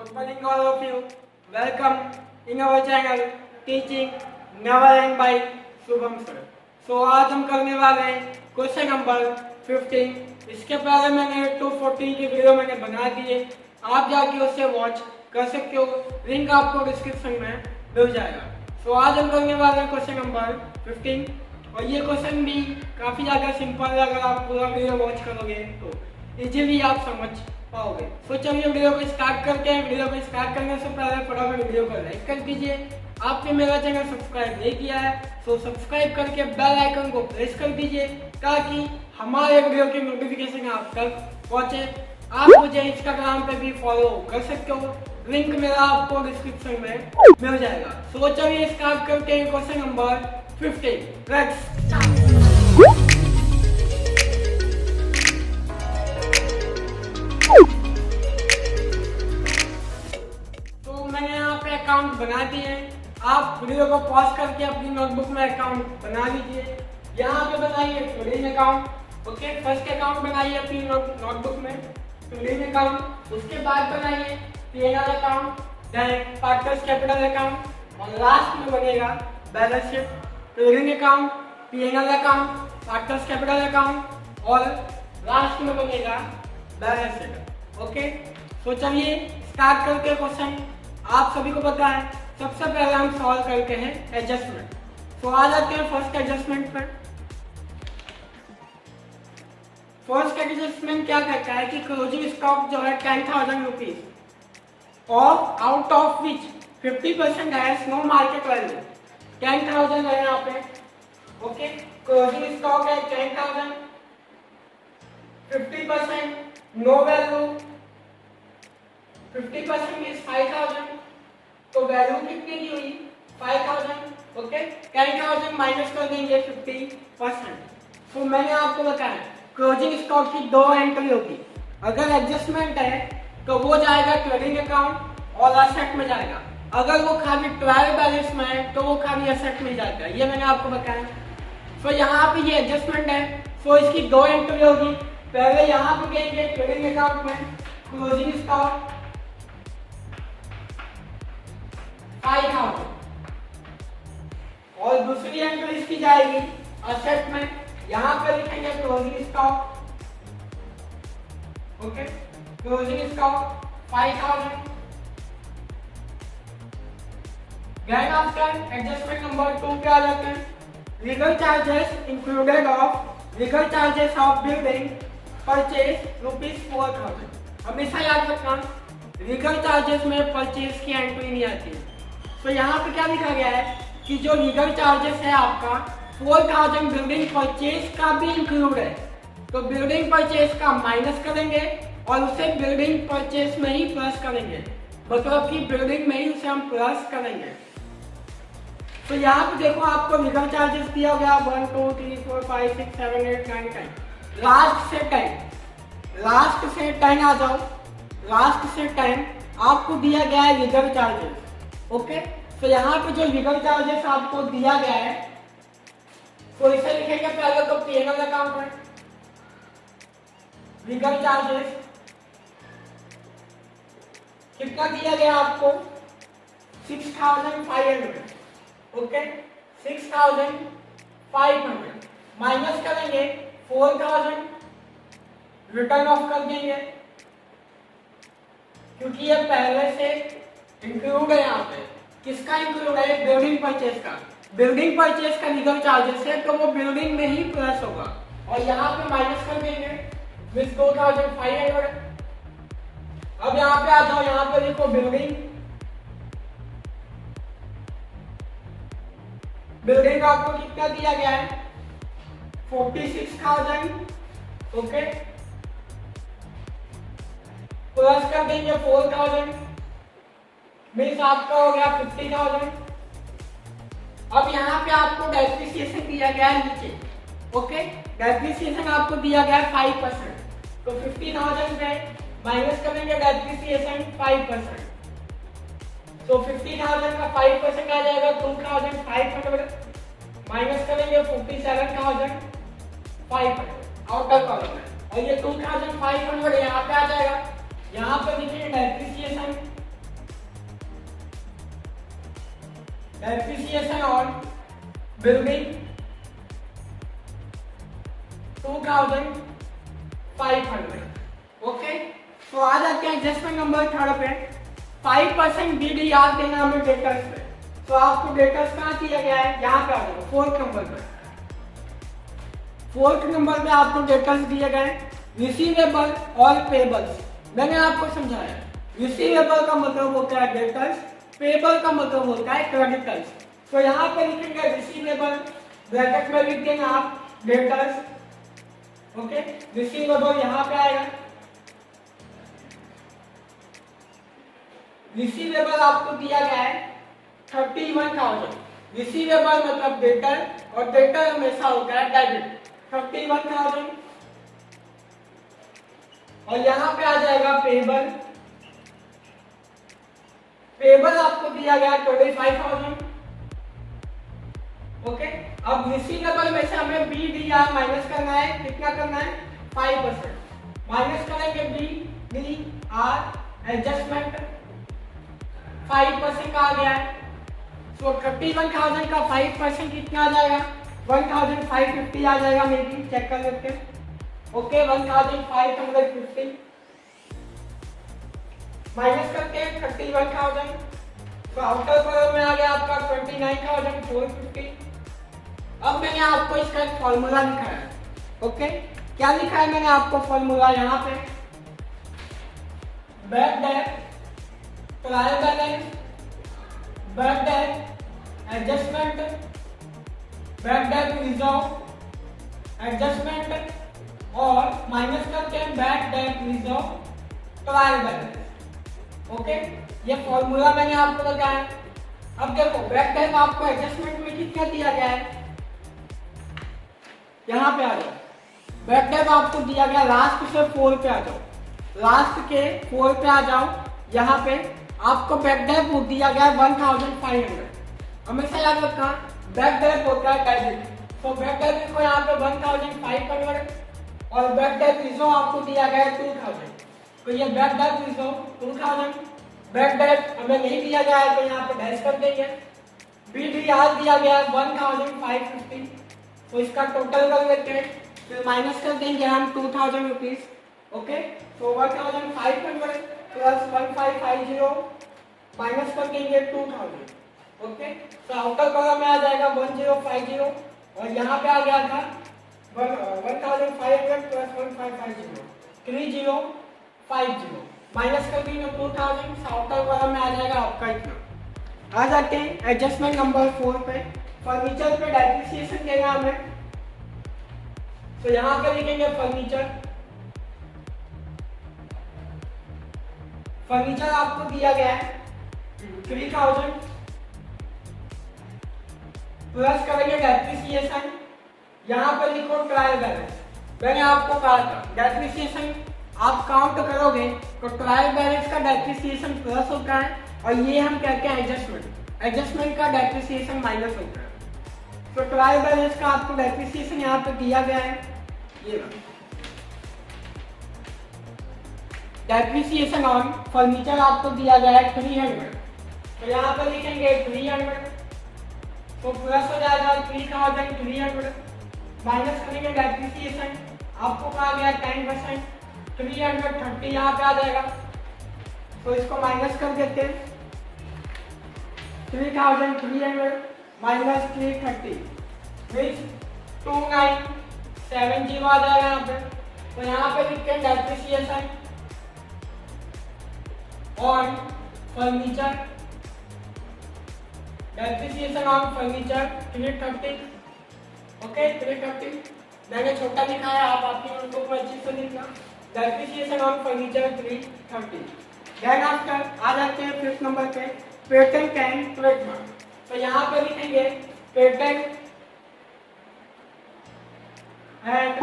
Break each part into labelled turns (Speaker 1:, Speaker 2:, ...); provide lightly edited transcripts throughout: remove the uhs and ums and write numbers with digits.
Speaker 1: Good morning all of you. Welcome in our channel Teaching Never End by Shubham sir. So आज हम करने वाले हैं क्वेश्चन नंबर 15। इसके पहले मैंने 214 की वीडियो मैंने बना दी है, आप जाके उससे वॉच कर सकते हो, लिंक आपको डिस्क्रिप्शन में मिल जाएगा। सो आज हम करने वाले हैं क्वेश्चन नंबर 15 और ये क्वेश्चन भी काफ़ी ज़्यादा सिंपल है। अगर आप पूरा वीडियो वॉच करोगे तो इजीली आप समझ पाओगे। सो चलिए वीडियो को स्टार्ट करते हैं। वीडियो को स्टार्ट करने से पहले फटाफट वीडियो को लाइक कर दीजिए। आपने मेरा चैनल सब्सक्राइब नहीं किया है तो सब्सक्राइब करके बेल आइकन को प्रेस कर दीजिए ताकि हमारे वीडियो की नोटिफिकेशन आप तक पहुंचे। आप मुझे इंस्टाग्राम पे भी फॉलो कर सकते हो, लिंक मेरा आपको डिस्क्रिप्शन में मिल जाएगा। सो चलिए स्टार्ट करते हैं question number 15। Let's start. Account बना दिए हैं, आप वीडियो को पॉज करके अपनी नोटबुक में अकाउंट बना लीजिए। यहाँ पे बनाइए trading account. Okay, first account बनाइए अपनी नोटबुक में ट्रेडिंग अकाउंट। उसके बाद बनाइए P&L account, then partners capital account और लास्ट में बनेगा balance sheet. Trading account, P&L account, partners capital account और लास्ट में बनेगा बैलेंस शीट। ओके, तो चलिए स्टार्ट करके क्वेश्चन। आप सभी को पता है सबसे पहले हम सॉल्व करते हैं एडजस्टमेंट। तो आ जाते हैं फर्स्ट एडजस्टमेंट पर। फर्स्ट एडजस्टमेंट क्या कहता है कि क्लोजिंग स्टॉक जो है 10,000 रुपीज और आउट ऑफ विच 50% है नो मार्केट वैल्यू। 10,000 है यहाँ पे। ओके, क्लोजिंग स्टॉक है 10,000, 50% नो वैल्यू, 50% इज 5,000, तो वैल्यू कितनी की हुई 5,000। ओके, 10,000 माइनस कर देंगे 50%। तो मैंने आपको बताया क्लोजिंग स्टॉक की दो एंट्री होगी। अगर एडजस्टमेंट है तो वो जाएगा ट्रेडिंग अकाउंट और असेट में जाएगा। अगर वो खाली ट्रायल बैलेंस में है तो वो खाली असेट में जाएगा। ये मैंने आपको बताया। तो यहाँ पे ये एडजस्टमेंट है, तो इसकी दो एंट्री होगी। पहले यहाँ पे देंगे ट्रेडिंग अकाउंट में क्लोजिंग स्टॉक 5,000 और दूसरी एंट्री इसकी जाएगी असेट में। यहां पर लिखेंगे closing stock. Okay, closing stock 5,000। Then after adjustment number 2 पे आ जाते हैं। Legal charges included of legal charges of building purchase ₹4,000। हमेशा याद रखना लीगल चार्जेस में परचेज की एंट्री नहीं आती है। तो यहाँ पे क्या लिखा गया है कि जो लीगल चार्जेस है आपका 4,000 बिल्डिंग परचेज का भी इंक्लूड है, तो बिल्डिंग परचेज का माइनस करेंगे और उसे बिल्डिंग परचेज में ही प्लस करेंगे, मतलब कि बिल्डिंग में ही उसे हम प्लस करेंगे। तो यहाँ पे देखो आपको लीगल चार्जेस दिया गया 1 2 3 4 5 6 7 8 9 10। लास्ट से 10 आ जाओ। लास्ट से 10 आपको दिया गया है लीगल चार्जेस। ओके, तो यहाँ पे जो लीगल चार्जेस आपको दिया गया है तो इसे लिखेंगे पहले तो P&L अकाउंट में लीगल चार्जेस कितना दिया गया आपको 6,500। ओके, 6,500 माइनस करेंगे 4,000, रिटर्न ऑफ कर देंगे क्योंकि ये पहले से इंक्लूड है। यहाँ पे किसका इंक्लूड है? बिल्डिंग परचेज का। बिल्डिंग परचेज का लीगल चार्जेस है तो वो बिल्डिंग में ही प्लस होगा और यहाँ पे माइनस कर देंगे विथ 2,500। अब यहाँ पे आ जाओ, यहाँ पे देखो बिल्डिंग आपको कितना दिया गया है 46,000। ओके, प्लस कर देंगे 4,000 मीन्स आपका हो गया 50,000। अब यहाँ पे आपको डेप्रिसिएशन दिया गया है नीचे। ओके, डेप्रिसिएशन आपको दिया गया है 5%, तो 50,000 में माइनस करेंगे डेप्रिसिएशन 5%, तो 50,000 का 5% आ जाएगा 2,500 माइनस करेंगे 47,500 आउटर कॉलम में और ये 2,500 यहाँ पे आ जाएगा। यहाँ पे देखिए depreciation depreciation on building 2500। Okay, तो आ जाते हैं एडजस्टमेंट नंबर थर्ड पे। 5% DDR देना हमें डेटर्स पे। तो आपको डेटर्स कहाँ दिया गया है, यहाँ पे आ जाओ फोर्थ नंबर पे। फोर्थ नंबर पे आपको डेटर्स दिए गए रिसीवेबल और पेबल्स। मैंने आपको समझाया रिसीवेबल का मतलब होता है डेटर्स, पेबल का मतलब होता है क्रेडिटर्स। तो यहाँ पे लिखेंगे रिसीवेबल, ब्रैकेट में लिख देंगे आप डेटर्स। ओके, रिसीवेबल यहाँ पे आएगा। रिसीवेबल आपको दिया गया है 31,000। रिसीवेबल मतलब डेटर, और डेटर हमेशा होता है डेबिट। 31,000 और यहाँ पे आ जाएगा पेबल। पेबल आपको दिया गया 25,000। ओके, अब रिसीवेबल में से हमें BDR माइनस करना है। कितना करना है, 5%। माइनस करेंगे BDR एडजस्टमेंट 5% का आ गया है। तो 31,000 का 5% कितना आ जाएगा, 1,550 आ जाएगा। मे बी चेक कर लेते हैं। ओके, 1,550 माइनस करके 31,000, तो आउटर कॉलम में आ गया आपका 29,450। अब मैंने आपको इसका एक फॉर्मूला लिखा है। ओके, क्या लिखा है मैंने आपको फॉर्मूला यहाँ पे, bad debt, trial balance, bad debt adjustment, bad debt reserve adjustment और माइनस करके bad debt reserve trial balance. Okay, ये फॉर्मूला मैंने आपको बताया। अब देखो बैड डेट आपको एडजस्टमेंट में कितना दिया गया है, यहाँ पे आ जाओ। बैड डेट आपको दिया गया लास्ट से 4 पे आ जाओ, लास्ट के 4 पे आ जाओ। यहाँ पे आपको बैड डेट दिया गया 1,500। हमेशा याद रखना बैड डेट होता है डेबिट, तो बैड डेट को यहाँ पे 1,500 और बैड डेट रिजर्व आपको दिया गया 2,000। तो ये bad debt reserve 2000, bad debt हमें नहीं दिया गया है तो यहाँ पे डैश कर देंगे। BDR दिया गया 1,550, तो इसका टोटल कर लेते हैं, फिर माइनस कर देंगे हम 2,000 रुपीज। ओके, तो 1,500 प्लस 1,550 माइनस कर देंगे 2,000। ओके, तो आउटर कॉलम में आ जाएगा 1,050 और यहाँ पे आ गया था 1,500 प्लस 1,550 3050 माइनस कर देंगे 2,000। आउटर कॉलम में आ जाएगा आपका इतना। आ जाते हैं एडजस्टमेंट नंबर 4 पे। फर्नीचर पे डेप्रिसिएशन देगा हमें, तो यहाँ पे लिखेंगे फर्नीचर। फर्नीचर आपको दिया गया है 3,000 प्लस करेंगे डेप्रिसिएशन। यहाँ पे लिखो ट्रायल बैलेंस। मैंने आपको कहा था डेप्रिसिएशन आप काउंट करोगे तो ट्रायल बैलेंस का डेप्रिसिएशन प्लस होता है और ये हम कहते हैं एडजस्टमेंट, एडजस्टमेंट का डेप्रिसिएशन माइनस होता है। तो ट्रायल बैलेंस का आपको डेप्रिसिएशन यहाँ पे दिया गया है, ये डेप्रिसिएशन ऑन फर्नीचर आपको दिया गया है 300, तो यहाँ पे लिखेंगे 300, तो प्लस हो जाएगा 3,300 माइनस करेंगे डेप्रिसिएशन आपको कहा गया 10%, 330 यहाँ पे आ जाएगा, तो इसको माइनस कर देते हैं। 3,300 माइनस 330 विच 2970 आ जाएगा यहाँ पे। तो यहाँ पे लिखते हैं depreciation on furniture, depreciation on furniture 330। Okay, 330 मैंने छोटा लिखा है, आप आपकी नोटबुक में अच्छे से लिखना। Depreciation on furniture 330। Then after आ जाते हैं 5th नंबर पे, पेटेंट एंड ट्रेडमार्क। तो यहाँ पे लिखेंगे patent and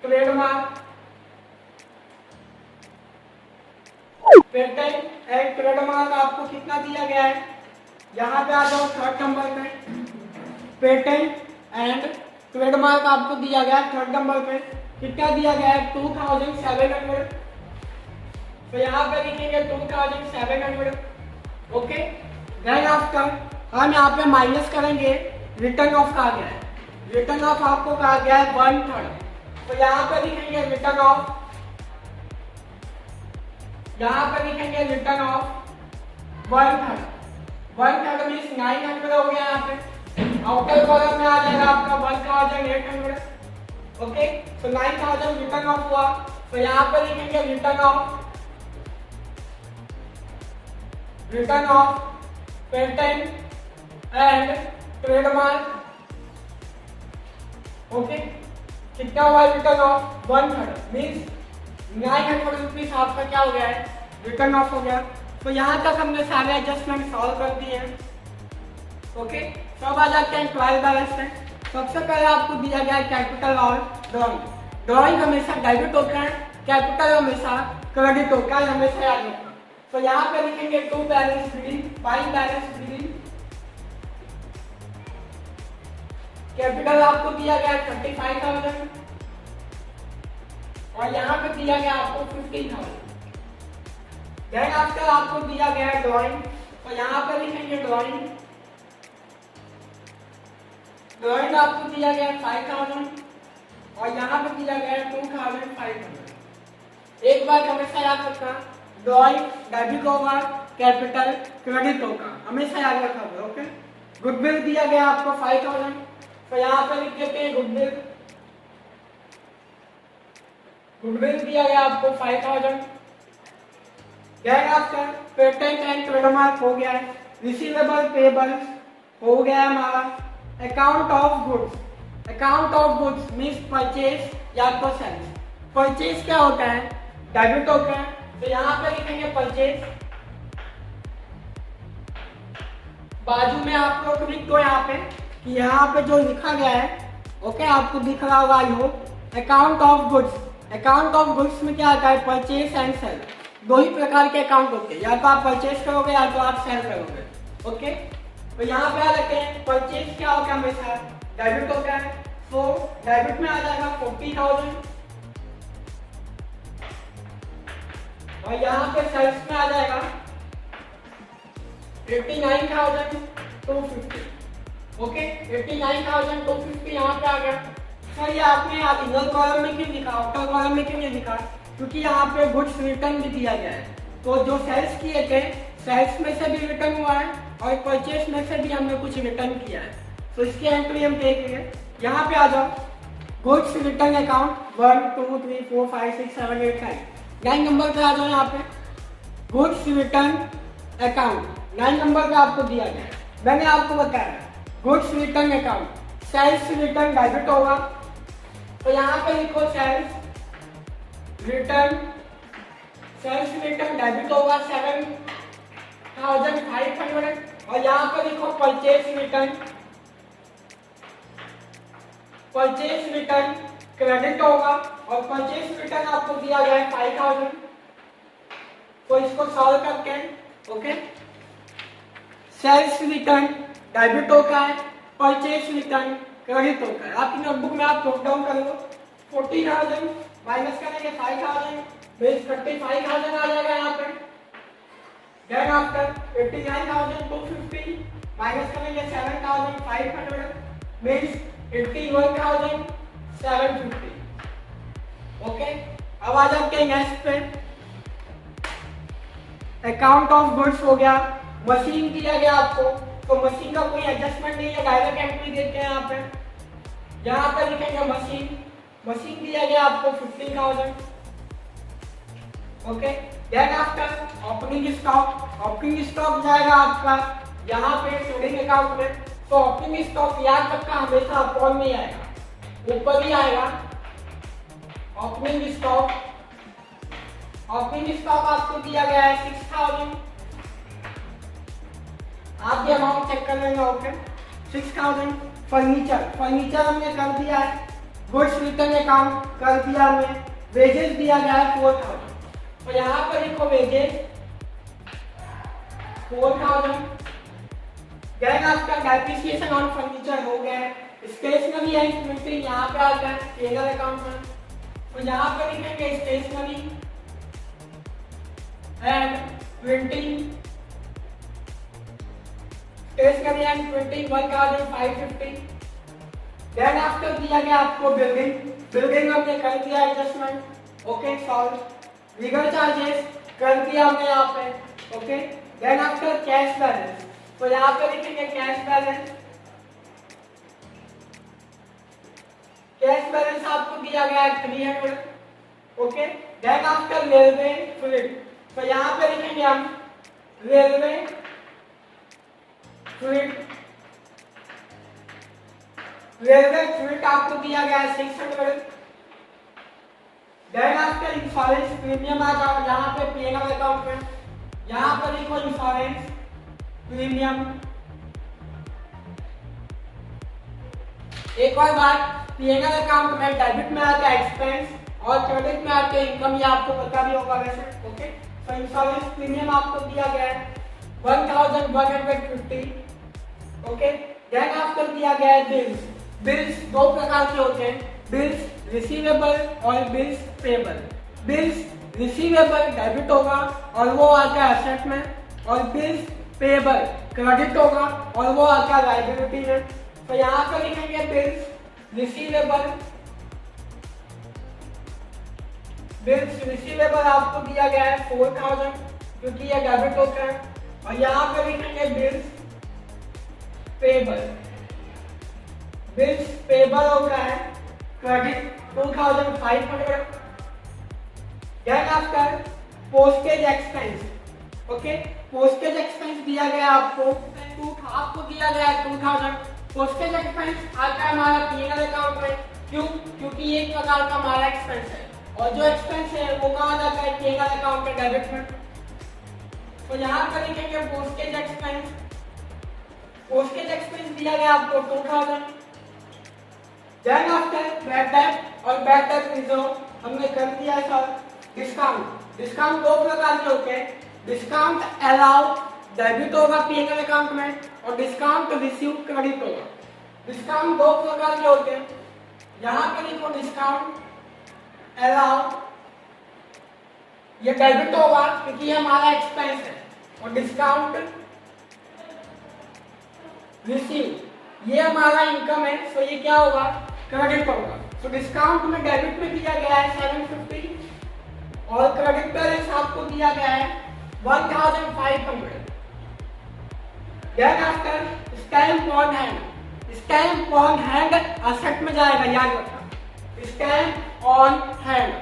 Speaker 1: trademark. Patent and trademark आपको कितना दिया गया है, यहाँ पे आ जाओ 3rd नंबर पे। पेटेंट एंड ट्रेडमार्क आपको दिया गया 3rd नंबर पे, कितना दिया गया है 2,700, तो यहाँ पे लिखेंगे 2,700। ओके, देन आफ्टर हम यहाँ पे माइनस करेंगे, रिटर्न ऑफ कहा गया है, रिटर्न ऑफ आपको कहा गया है 1/3, तो यहाँ पे लिखेंगे रिटर्न ऑफ, यहाँ पे लिखेंगे रिटर्न ऑफ 1/3, 1/3 मीन्स 900 हो गया यहाँ पे, आउटर कॉलम में आ जाएगा आपका 1800, ओके, तो 9000 रिटर्न ऑफ हुआ, तो यहाँ पे लिखेंगे return of patent and trademark, okay, कितना हुआ रिटर्न ऑफ 1/3 मीन्स 900 रुपीज आपका क्या हो गया है, रिटर्न ऑफ हो गया। तो यहाँ तक हमने सारे एडजस्टमेंट सॉल्व कर दिए हैं, ओके। सब आ जाते हैं ट्रायल बैलेंस में। सबसे पहले आपको दिया गया है कैपिटल और ड्रॉइंग, ड्रॉइंग हमेशा डेबिट होता है, कैपिटल हमेशा क्रेडिट होता है, हमेशा याद रखना। तो यहाँ पे लिखेंगे to balance begin, by balance begin, capital आपको दिया गया है 35,000 और यहाँ पे दिया गया आपको 15,000। देन आफ्टर आपको दिया गया है ड्रॉइंग, तो यहाँ पे लिखेंगे ड्रॉइंग, ड्रॉइंग आपको दिया गया है 5,000 और यहाँ पे दिया गया है 2,500। एक बात हमेशा याद रखना, ड्रॉइंग डेबिट होगा, कैपिटल क्रेडिट होगा, हमेशा याद रखना, ओके। गुडविल दिया गया आपको 5,000, तो यहाँ पे लिख देते हैं गुडविल, गुडविल दिया गया आपको 5,000। Then after patent and trademark हो गया है, रिसीवेबल पेबल्स हो गया है हमारा, account of goods, account of goods means purchase या तो सेल्स। परचेज क्या होता है, डेबिट होता है, तो यहाँ पे लिखेंगे परचेज, बाजू में आप लोग लिख दो यहाँ पे कि यहाँ पे जो लिखा गया है, ओके, आपको दिख रहा होगा I hope, account of goods. Account of goods में क्या आता है, परचेज एंड सेल, दो ही प्रकार के अकाउंट होते हैं, या तो आप परचेज करोगे या तो आप सेल करोगे, ओके। तो यहाँ पे आ जाते हैं, परचेज क्या होगा, हमेशा डेबिट होता है, तो डेबिट में आ जाएगा 40,000 और यहाँ पे सेल्स में आ जाएगा 89,250, ओके, 89,250 यहाँ पे आ गया। सर ये आपने इनर कॉलम में क्यों लिखा, आउटर कॉलम में क्यों नहीं लिखा, क्योंकि यहाँ पे गुड्स रिटर्न भी दिया गया है, तो जो सेल्स किए थे, सेल्स में से भी रिटर्न हुआ है और परचेस में से भी हमने कुछ रिटर्न किया है, तो इसकी एंट्री हम देखेंगे। यहाँ पे आ जाओ, गुड्स रिटर्न अकाउंट 1 2 3 4 5 6 7 8 9, 9 नंबर पे आ जाओ। यहाँ पे गुड्स रिटर्न अकाउंट 9 नंबर पे आपको दिया गया है, मैंने आपको बताया goods return account, sales return debit होगा, तो यहाँ पे लिखो sales return, sales return debit होगा 7,500 और यहाँ पे लिखो purchase return, purchase return credit होगा और परचेज रिटर्न आपको दिया गया है 5,000, तो इसको सॉल्व करके, ओके, सेल्स रिटर्न डेबिट होता है, परचेज रिटर्न क्रेडिट होता है। आपकी नोटबुक में आप नोट डाउन कर लो, 40,000 माइनस करेंगे 5,000 मीन्स 35,000 आ जाएगा यहाँ पे। देन आफ्टर 89,250 माइनस करेंगे 7,500 मीन्स 81,750, ओके। अब आ जाते हैं नेक्स्ट पे, अकाउंट ऑफ गुड्स हो गया, मशीन दिया गया आपको, तो मशीन का कोई एडजस्टमेंट नहीं है, डायरेक्ट एंट्री देते हैं यहाँ पे। यहाँ पे लिखेंगे मशीन, मशीन दिया गया आपको 15,000, okay. Then after opening stock, opening stock जाएगा आपका यहाँ पे ट्रेडिंग अकाउंट में, तो ओपनिंग स्टॉक याद रखना हमेशा अपॉन में आएगा, ऊपर ही आएगा ओपनिंग स्टॉक। ओपनिंग स्टॉक आपको दिया गया है 6,000, आप भी अमाउंट चेक कर लेंगे, ओके, 6,000। फर्नीचर, फर्नीचर हमने कर दिया है, गुड्स रिटर्न अकाउंट कर दिया हमने, वेजेस दिया गया है 4,000, तो यहाँ पर लिखो वेजेस 4,000। देन आपका डेप्रिसिएशन ऑन फर्नीचर हो गया है, स्टेशनरी एंड प्रिंटिंग यहाँ पे आता है पेनल अकाउंट में, तो यहाँ पे लिखेंगे स्टेशनरी एंड प्रिंटिंग टेस्ट करिए 1550। देन आफ्टर दिया गया आपको बिल्डिंग, बिल्डिंग हमने कर दिया adjustment, okay solve. Legal charges कर दिया हमने यहाँ पे, okay. Then after cash balance, तो यहाँ पे लिखेंगे कैश बैलेंस। कैश बैलेंस आपको दिया गया है 300, okay. Then after railway fleet, तो यहाँ पे लिखेंगे हम रेलवे फ्लीट। रेलवे फ्लीट आपको दिया गया है 600। देन आफ्टर इंश्योरेंस प्रीमियम आ जाओ यहाँ पे पीएनआर अकाउंट में, यहाँ पर लिखो इंश्योरेंस प्रीमियम। एक और बात, पीएनआर अकाउंट में डेबिट में आता है एक्सपेंस और क्रेडिट में आते हैं इनकम, ये आपको पता भी होगा वैसे, ओके। तो इंश्योरेंस प्रीमियम आपको दिया गया है 1150, ओके। देन आफ्टर दिया गया है बिल्स। बिल्स दो प्रकार के होते हैं, बिल्स रिसीवेबल और bills payable. Bills receivable debit होगा और वो आता है एसेट में, और बिल्स पेबल क्रेडिट होगा और वो आता है लायबिलिटी में। तो यहाँ पर लिखेंगे बिल्स रिसीवेबल। बिल्स रिसीवेबल आपको दिया गया है 4000 क्योंकि ये डेबिट होता है, और यहाँ पर लिखेंगे बिल्स पेबल। बिल्स पेबल होता है credit 2500। Then after postage expense, okay. Postage expense दिया गया आपको दिया गया है 2000। पोस्टेज एक्सपेंस आता है हमारा पीएनआर अकाउंट में, क्यों? क्योंकि ये एक प्रकार का हमारा एक्सपेंस है, और जो एक्सपेंस है वो कहाँ जाता है पीएनआर अकाउंट में डेबिट में। तो यहाँ पर लिखेंगे पोस्टेज एक्सपेंस। पोस्टेज एक्सपेंस दिया गया आपको 2000। देन आफ्टर बैड डेट और बैड डेट रिजर्व हमने कर दिया है सर। डिस्काउंट, डिस्काउंट दो प्रकार के होते हैं, डिस्काउंट अलाउ डेबिट होगा पीएनआर अकाउंट में, और डिस्काउंट रिसीव क्रेडिट होगा। डिस्काउंट दो प्रकार के होते हैं, यहाँ पे लिखो डिस्काउंट अलाउ, ये डेबिट होगा क्योंकि ये हमारा एक्सपेंस है, और डिस्काउंट रिसीव ये हमारा इनकम है, तो ये क्या होगा क्रेडिट होगा। तो डिस्काउंट में डेबिट में दिया गया है 750 और क्रेडिट बैलेंस आपको दिया गया है 1500। Then after stamp on hand, stamp on hand asset में जाएगा, याद रखना स्टैम्प ऑन हैंड।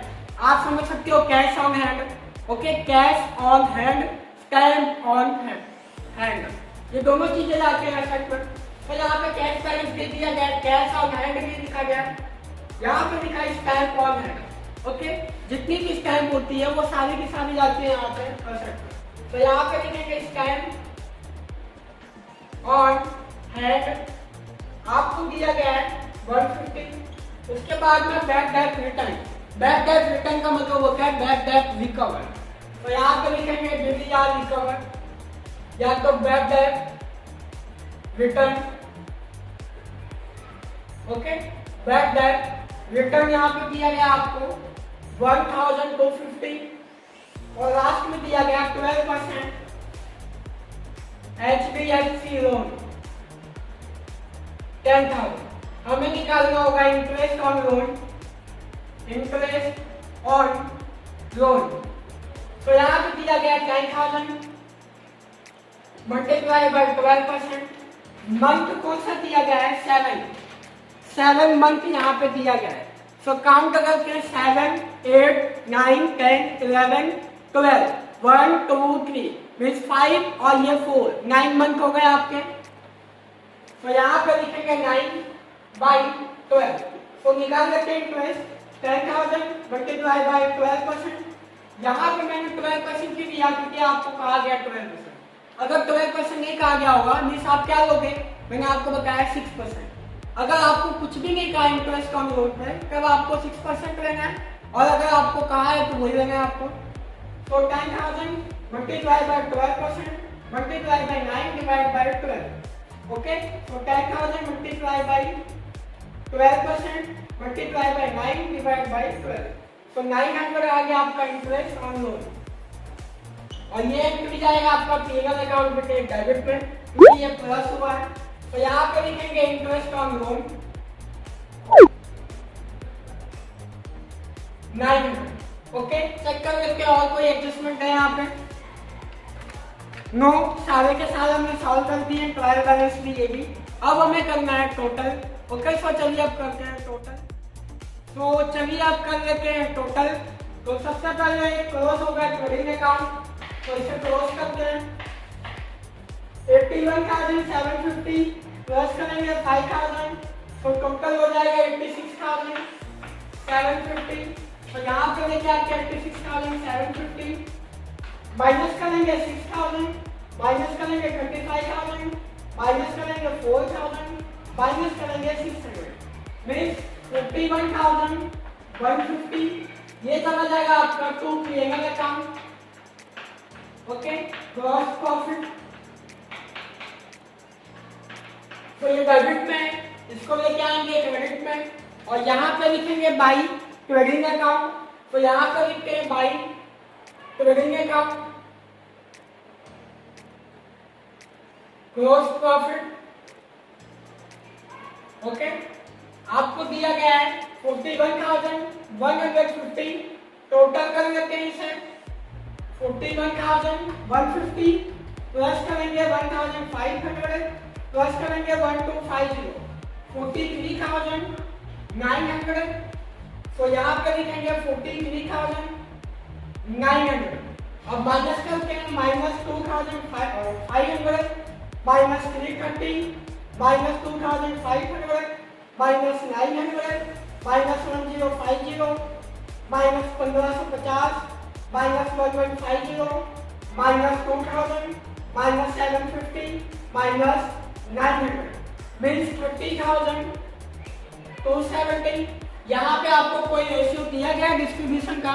Speaker 1: आप समझ सकते हो cash on hand, okay. Cash on hand, stamp on hand, ये दोनों चीजें जाती हैं असेट में। तो यहाँ पे कैश बैलेंस दे दिया गया, कैश ऑन हैंड भी लिखा गया, यहाँ पे लिखा है स्टैम्प ऑन हैंड, ओके। जितनी भी स्टैम्प होती है वो सारी की सारी जाती है यहाँ पे असेट में। तो यहाँ पे लिखेंगे स्टैम्प ऑन हैंड, आपको दिया गया है 150। उसके बाद में bad debt return. Bad debt return का मतलब होता है बैड डेट रिकवर। तो यहाँ पे लिखेंगे डिड या रिकवर, या तो bad debt return, okay. Bad debt return यहाँ पे दिया गया आपको 1250, और लास्ट में दिया गया 12% HDFC लोन 10,000। हमें निकालना होगा interest on loan, interest on loan. तो यहाँ पे दिया गया 10,000 मल्टीप्लाई बाय 12%। मंथ कौन सा दिया गया है 7 मंथ यहाँ पे दिया गया है। सो काउंट अगर करें 7, 8, 9, 10, 11, 12, 1, 2, 3 मीन्स 5 और ये 4, 9 मंथ हो गए आपके। तो यहाँ पे लिखेंगे 9/12। तो निकाल लेते हैं इंटरेस्ट 10,000 मल्टीप्लाई बाय 12%। यहाँ पे मैंने 12% क्यों दिया क्योंकि आपको कहा गया 12%। अगर 12% नहीं कहा गया होगा मीन्स आप क्या लोगे, मैंने आपको बताया 6%। अगर आपको कुछ भी नहीं कहा इंटरेस्ट ऑन लोन में तब आपको 6% लेना है, और अगर आपको कहा है तो वही लेना है आपको। तो 10,000 multiply by 12% multiply by 9 divide by 12, okay. तो 10,000 multiply by 12% multiply by 9 divide by 12, तो 900 आ गया आपका इंटरेस्ट ऑन लोन। और ये एंट्री जाएगा आपका पीएनएल अकाउंट में डेबिट में, क्योंकि ये प्लस हुआ है। तो यहाँ पे लिखेंगे interest on loan 900। Okay, check कर लेते हैं और कोई एडजस्टमेंट है यहाँ पे। नो, सारे के सारे हमने सॉल्व कर दिए, ट्रायल बैलेंस भी ये भी। अब हमें करना है टोटल। ओके, सो चलिए अब करते हैं टोटल। तो चलिए आप कर लेते हैं टोटल। तो सबसे पहले क्लोज होगा ट्रेडिंग अकाउंट, तो इसे क्लोज करते हैं। 81,750 प्लस करेंगे 5,000, तो टोटल हो जाएगा 86,750। तो यहाँ पे लेके आके 86,750 माइनस करेंगे 6,000, माइनस करेंगे 25,000, माइनस करेंगे 4,000, माइनस करेंगे 600, मीन्स 51,150। ये चला जाएगा आपका to PNL account. Okay, gross profit. तो ये डेबिट में, इसको लेके आएंगे क्रेडिट में, और यहाँ पे लिखेंगे बाई ट्रेडिंग अकाउंट। तो यहाँ पे लिखते हैं by trading account, gross profit. Okay, आपको दिया गया है 41,150, टोटल कर लेते हैं इसे। 41,150 प्लस करेंगे 1,500 प्लस करेंगे 1250, 43,900। तो यहाँ पे लिखेंगे 43,900। अब माइनस करते हैं, minus 2,500 minus 330 minus 2,500 minus 900 minus 1050 minus 1550 minus 1150 minus 2000 minus 750 minus 900, means 30,270। यहाँ पे आपको कोई रेशियो दिया गया है डिस्ट्रीब्यूशन का?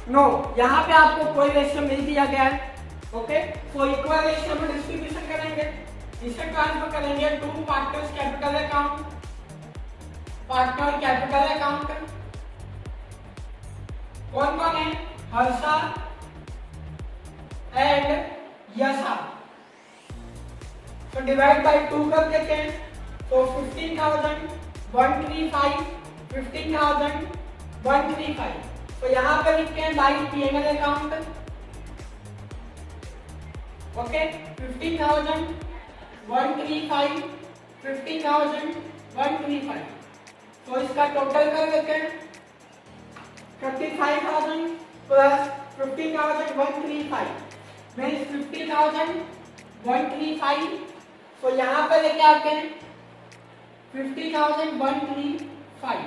Speaker 1: नो, यहाँ पे आपको कोई रेशियो नहीं दिया गया है। ओके, तो इक्वल रेशियो में डिस्ट्रीब्यूशन करेंगे। इसे ट्रांसफर करेंगे to partners capital account, partner capital account. कौन कौन है? हर्षा एंड यशा। तो डिवाइड बाय 2 कर देते हैं। तो 15,135 15,135। तो यहाँ पे लिखते हैं बाई पीएनएल अकाउंट। ओके, 15,135 15,135। तो इसका टोटल कर देते हैं। 35,000 प्लस 15,135 मीन्स 50,135। तो यहाँ पे लेके आते हैं 50,135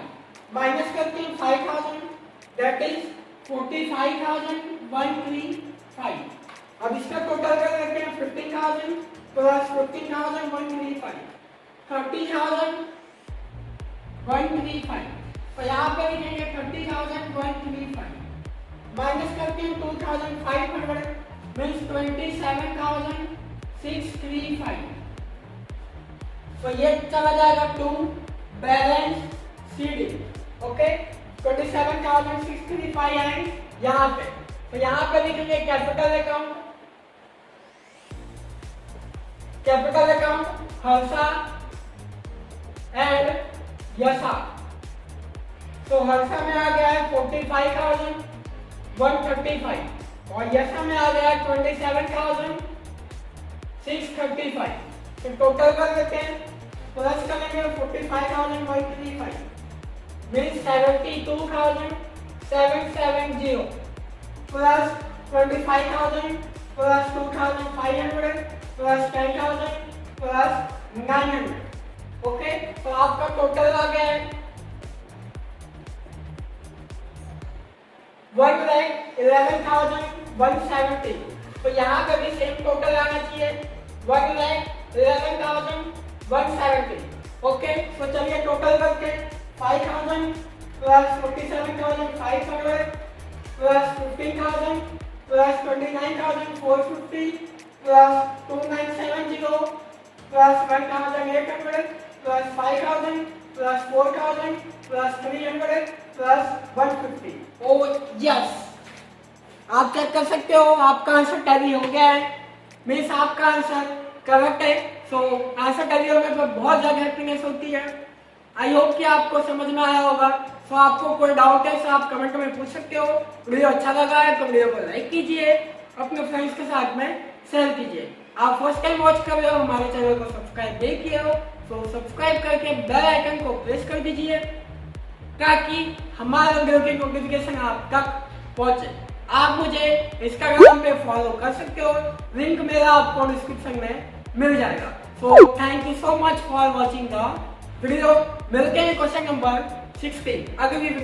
Speaker 1: माइनस करते हैं 5,000, दैट इज 45,135। अब इसका टोटल कर लेते हैं 15,000 प्लस 15,135 30,135। तो यहाँ पे लिखेंगे 30,135 माइनस करते हैं 2,500 मीन्स 27,635। तो ये चला जाएगा टू बैलेंस सीडी। ओके, 27,635 है यहाँ पे। तो यहाँ पे लिखेंगे capital account, capital account Harsha and Yasha. तो हर्षा में आ गया है 45,135 और यशा में आ गया है 27,635। तो टोटल कर लेते हैं, प्लस करेंगे 45,135 means 72,770 plus 25,000 plus 2,500 plus 10,000 plus 900। Okay, तो आपका टोटल आ गया है 1,11,170। तो यहाँ पे भी सेम टोटल आना चाहिए 1,11,170। ओके, तो चलिए टोटल करते हैं। 5,000 plus 47,500 plus 15,000 plus 29,450 plus 2,970 plus 1,800 plus 5,000 plus 4,000 plus 300 plus 150। ओ यस, आप चेक कर सकते हो आपका आंसर टैली हो गया है, मीन्स आपका आंसर करेक्ट है। सो आंसर टैली होने पर बहुत ज्यादा हैप्पीनेस होती है। आई होप कि आपको समझ में आया होगा। सो आपको कोई डाउट है तो आप कमेंट में पूछ सकते हो। वीडियो अच्छा लगा है तो वीडियो को लाइक कीजिए, अपने फ्रेंड्स के साथ में शेयर कीजिए। आप फर्स्ट टाइम वॉच कर रहे हो, हमारे चैनल को सब्सक्राइब नहीं किए हो तो सब्सक्राइब करके बेल आइकन को प्रेस कर दीजिए ताकि हमारे वीडियो की नोटिफिकेशन आप तक पहुंचे। आप मुझे इंस्टाग्राम पे फॉलो कर सकते हो, लिंक मेरा आपको डिस्क्रिप्शन में मिल जाएगा। So thank you so much for watching the video. मिलते हैं क्वेश्चन नंबर 16 अगली